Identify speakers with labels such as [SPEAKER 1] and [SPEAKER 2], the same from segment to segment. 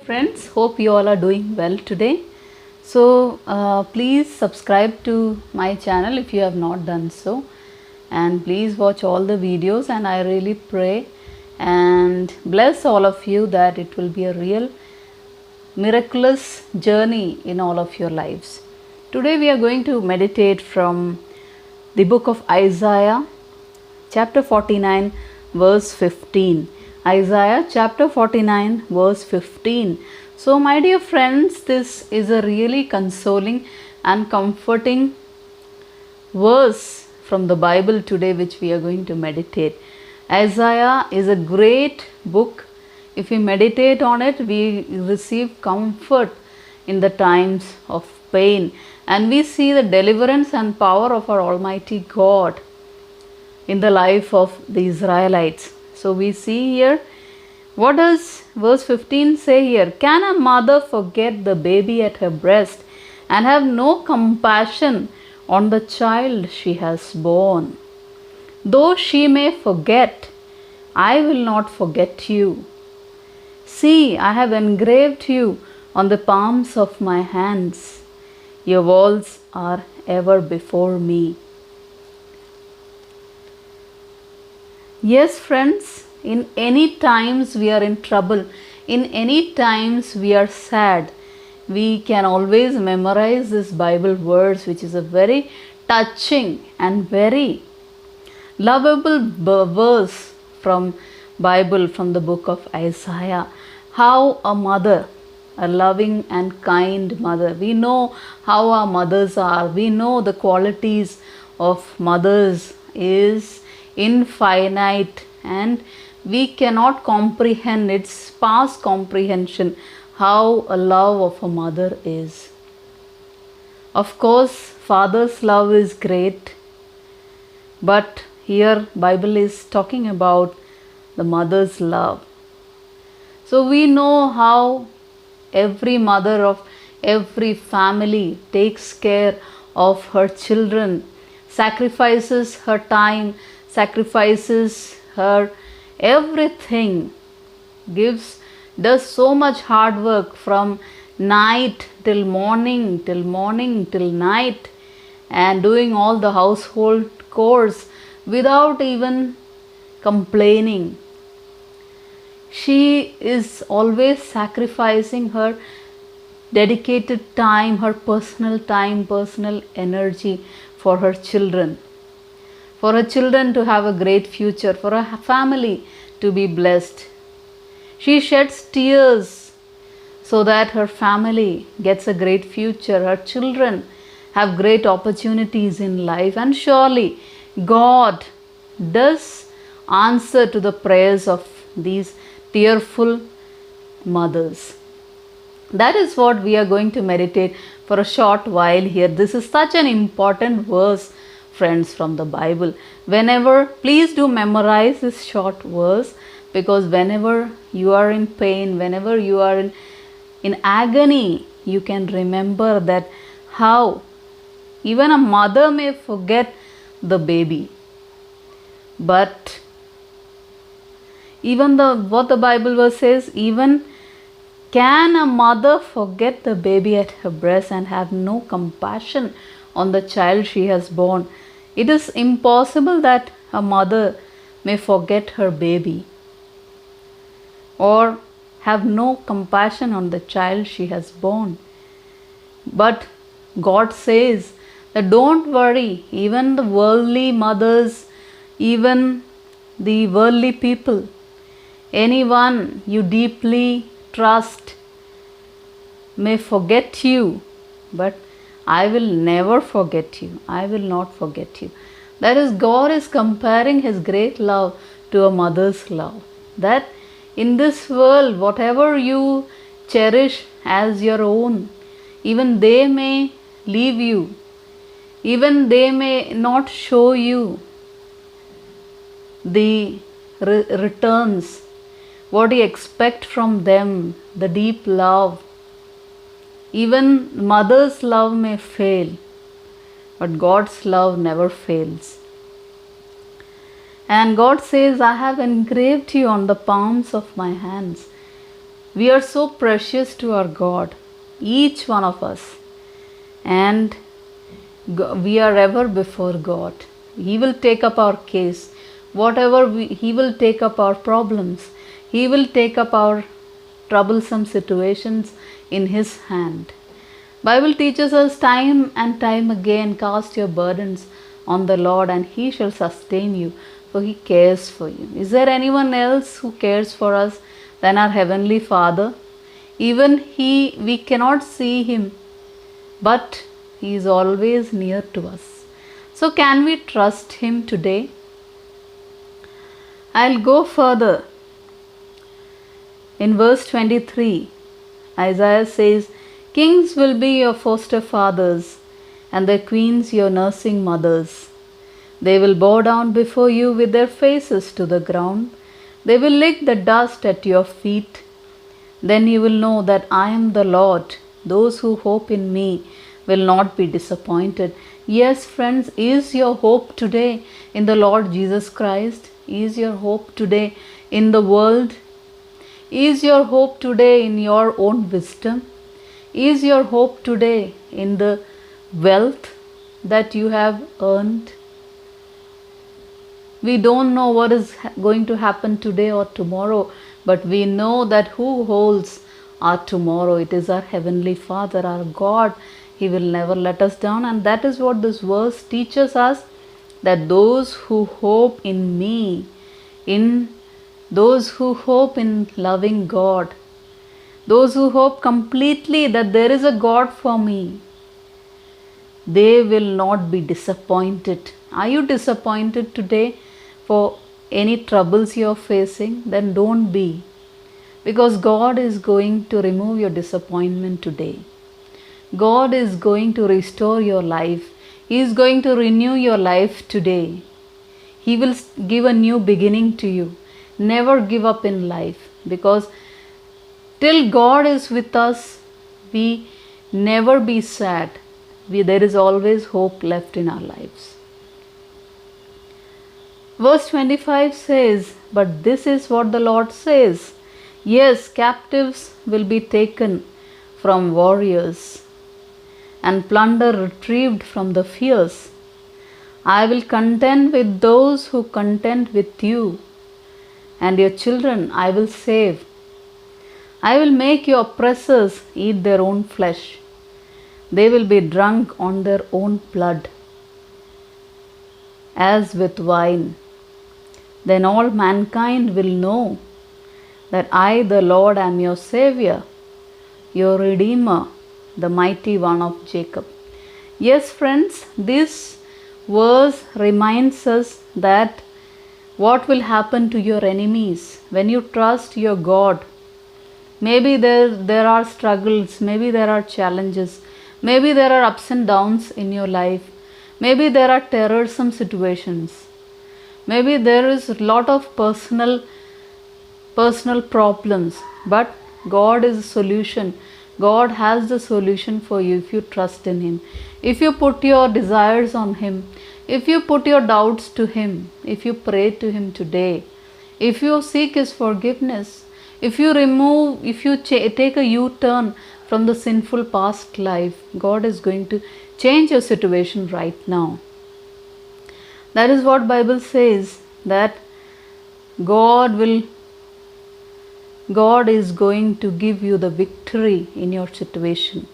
[SPEAKER 1] Friends, hope you all are doing well today. Please subscribe to my channel if you have not done so, and please watch all the videos. And I really pray and bless all of you that it will be a real miraculous journey in all of your lives. Today we are going to meditate from the book of Isaiah, chapter 49, verse 15. Isaiah chapter 49, verse 15. So, my dear friends, this is a really consoling and comforting verse from the Bible today, which we are going to meditate. Isaiah is a great book. If we meditate on it, we receive comfort in the times of pain, and we see the deliverance and power of our Almighty God in the life of the Israelites. So we see here, what does verse 15 say here? Can a mother forget the baby at her breast and have no compassion on the child she has borne? Though she may forget, I will not forget you. See, I have engraved you on the palms of my hands. Your walls are ever before me. Yes, friends, in any times we are in trouble, in any times we are sad, we can always memorize this Bible verse, which is a very touching and very lovable verse from Bible, from the book of Isaiah. How a mother, a loving and kind mother, we know how our mothers are, we know the qualities of mothers is infinite, and we cannot comprehend, its past comprehension, how a love of a mother is. Of course, father's love is great, but here Bible is talking about the mother's love. So we know how every mother of every family takes care of her children, sacrifices her time, sacrifices her everything, does so much hard work from night till morning till night, and doing all the household chores without even complaining. She is always sacrificing her dedicated time, her personal time, personal energy for her children, for her children to have a great future, for her family to be blessed. She sheds tears so that her family gets a great future, her children have great opportunities in life, and surely God does answer to the prayers of these tearful mothers. That is what we are going to meditate for a short while here. This is such an important verse, friends, from the Bible. Please do memorize this short verse, because whenever you are in pain, whenever you are in agony, you can remember that how even a mother may forget the baby, but even what the Bible verse says, even can a mother forget the baby at her breast and have no compassion on the child she has borne? It is impossible that a mother may forget her baby or have no compassion on the child she has borne. But God says that don't worry, even the worldly mothers, even the worldly people, anyone you deeply trust may forget you, but I will never forget you. I will not forget you. That is, God is comparing His great love to a mother's love. That in this world, whatever you cherish as your own, even they may leave you, even they may not show you the returns, what you expect from them, the deep love. Even mother's love may fail, but God's love never fails. And God says, I have engraved you on the palms of my hands. We are so precious to our God, each one of us, and we are ever before God. He will take up our case. He will take up our problems. He will take up our troublesome situations in His hand. Bible teaches us time and time again, cast your burdens on the Lord and He shall sustain you, for He cares for you. Is there anyone else who cares for us than our Heavenly Father? Even we cannot see Him, but He is always near to us. So can we trust Him today? I'll go further. In verse 23, Isaiah says, Kings will be your foster fathers, and their queens your nursing mothers. They will bow down before you with their faces to the ground. They will lick the dust at your feet. Then you will know that I am the Lord. Those who hope in me will not be disappointed. Yes, friends, is your hope today in the Lord Jesus Christ? Is your hope today in the world? Is your hope today in your own wisdom? Is your hope today in the wealth that you have earned? We don't know what is going to happen today or tomorrow, but we know that who holds our tomorrow? It is our Heavenly Father, our God. He will never let us down, and that is what this verse teaches us, that those who hope in me, in those who hope in loving God, those who hope completely that there is a God for me, they will not be disappointed. Are you disappointed today for any troubles you are facing? Then don't be, because God is going to remove your disappointment today. God is going to restore your life. He is going to renew your life today. He will give a new beginning to you. Never give up in life, because till God is with us, we never be sad. There is always hope left in our lives. Verse 25 says, But this is what the Lord says. Yes, captives will be taken from warriors, and plunder retrieved from the fierce. I will contend with those who contend with you, and your children I will save. I will make your oppressors eat their own flesh. They will be drunk on their own blood, as with wine. Then all mankind will know that I, the Lord, am your Savior, your Redeemer, the mighty one of Jacob. Yes, friends, this verse reminds us that what will happen to your enemies when you trust your God. Maybe there are struggles, maybe there are challenges, maybe there are ups and downs in your life, maybe there are terrorsome situations, maybe there is a lot of personal problems, but God is a solution. God has the solution for you if you trust in Him. If you put your desires on Him, if you put your doubts to Him, if you pray to Him today, if you seek His forgiveness, if you take a U-turn from the sinful past life, God is going to change your situation right now. That is what Bible says, that God is going to give you the victory in your situation.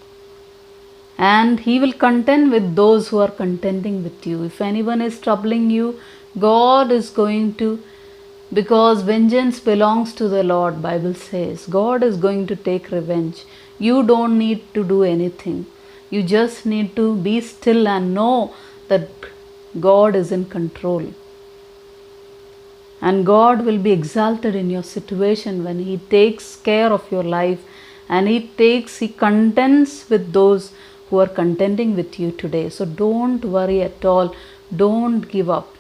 [SPEAKER 1] And He will contend with those who are contending with you. If anyone is troubling you, God is going to, because vengeance belongs to the Lord, Bible says. God is going to take revenge. You don't need to do anything. You just need to be still and know that God is in control. And God will be exalted in your situation when He takes care of your life, and He contends with those who are contending with you today. So don't worry at all. Don't give up.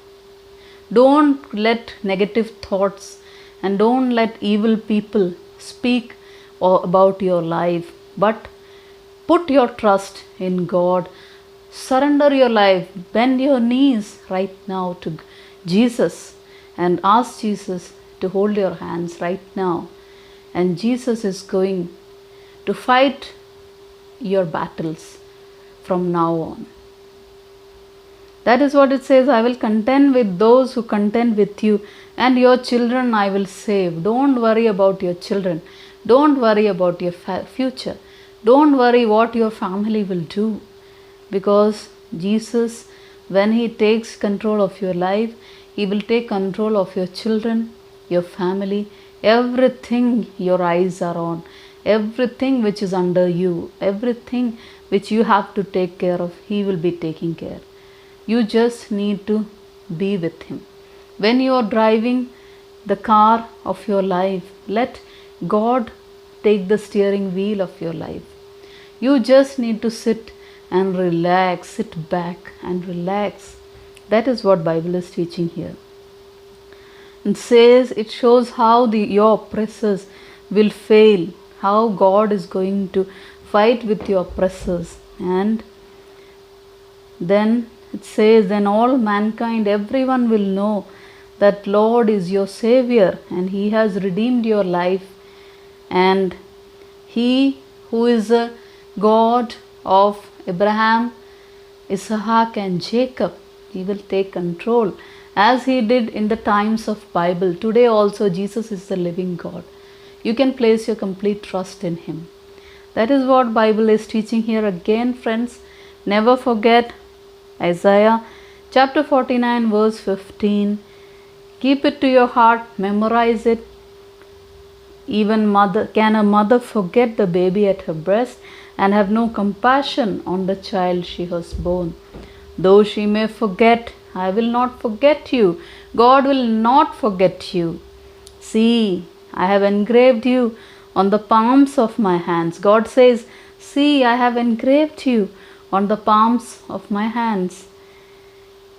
[SPEAKER 1] Don't let negative thoughts and don't let evil people speak about your life, but put your trust in God. Surrender your life. Bend your knees right now to Jesus and ask Jesus to hold your hands right now. and Jesus is going to fight your battles from now on. That is what it says, I will contend with those who contend with you, and your children I will save. Don't worry about your children. Don't worry about your future. Don't worry what your family will do. Because Jesus, when He takes control of your life, He will take control of your children, your family, everything your eyes are on, everything which is under you, everything which you have to take care of, He will be taking care. You just need to be with Him. When you are driving the car of your life, let God take the steering wheel of your life. You just need to sit and relax, sit back and relax. That is what Bible is teaching here. It says, it shows how your oppressors will fail, how God is going to fight with your oppressors. And then it says, then all mankind, everyone will know that Lord is your Savior and He has redeemed your life. And He who is a God of Abraham, Isaac and Jacob, He will take control as He did in the times of Bible. Today also Jesus is the living God. You can place your complete trust in Him. That is what Bible is teaching here again, friends. Never forget Isaiah chapter 49 verse 15. Keep it to your heart, memorize it. Even can a mother forget the baby at her breast and have no compassion on the child she has born? Though she may forget, I will not forget you. God will not forget you. See, I have engraved you on the palms of my hands. God says, see, I have engraved you on the palms of my hands.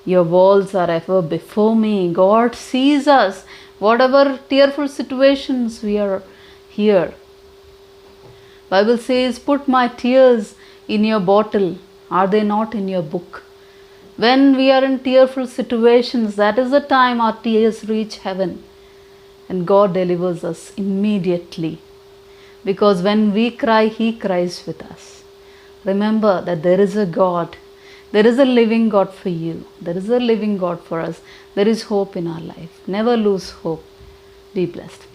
[SPEAKER 1] Your walls are ever before me. God sees us, whatever tearful situations we are here. Bible says, put my tears in your bottle. Are they not in your book? When we are in tearful situations, that is the time our tears reach heaven. And God delivers us immediately. Because when we cry, He cries with us. Remember that there is a God. There is a living God for you. There is a living God for us. There is hope in our life. Never lose hope. Be blessed.